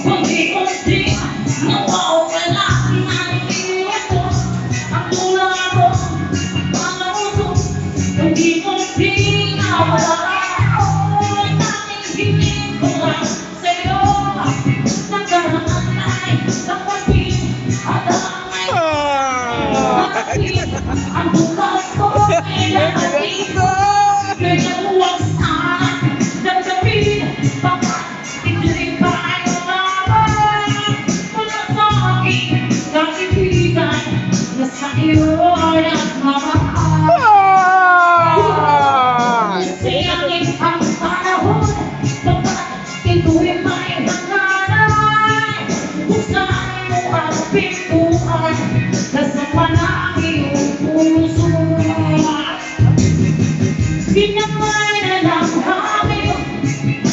Unti-unti nawawala ng ito. Ang mula mo, mga uso. Unti-unti nawawala ako. Tanging hiling ko lang sa'yo. Nagdaraan ay sa kapit at angay kapit. Ang bukas ko ay nakating ko. Kaya huwag sana nagkapit. Baka ito'y tayo naman. Mula sa aking kaibigan na sa iyo nagmamahal. Kasi aking ang panahon, baka ito'y may hangaran. Buksan mo ang pintuan na sa iyong puso. Ginamay na lang kami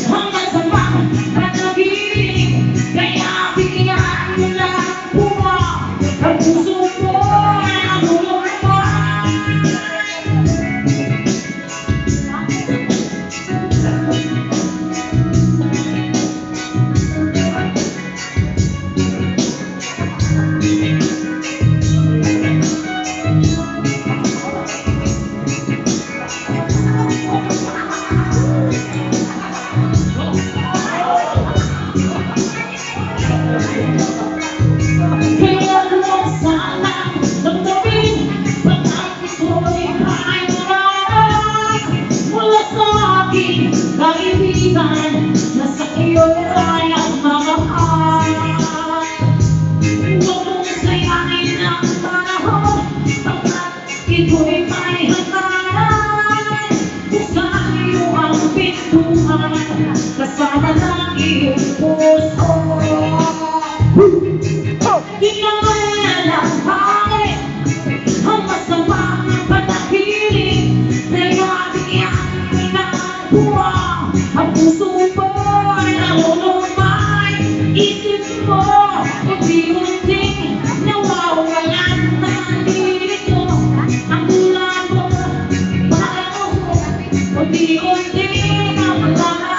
hanggang sa mga panaginip. Kaya bigyan mo lang buwan ang puso mo ang lumabas. Kaya huwag sana damdamin bakit ito'y kaayunan. Mula sa aking kaibigan na sa iyo ay nagmamahal. Huwag mong sayahin ang panahon bakit ito'y may hangaran. Buksan iyo ang pintuan kasama ng iyong puso. Ginamay na lang hangin ang masamang panahiling. Kaya bigyan mo ng buwan ang puso mo ay nalulumay. Isip mo, unti-unting nawawalan na dito. Ang mula mo, parang mo, unti-unting nawawala.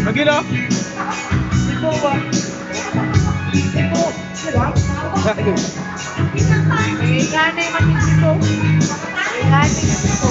Lagi na. Ito ba? Ito. Sila? May gana yung matindi ko. May gana yung matindi ko.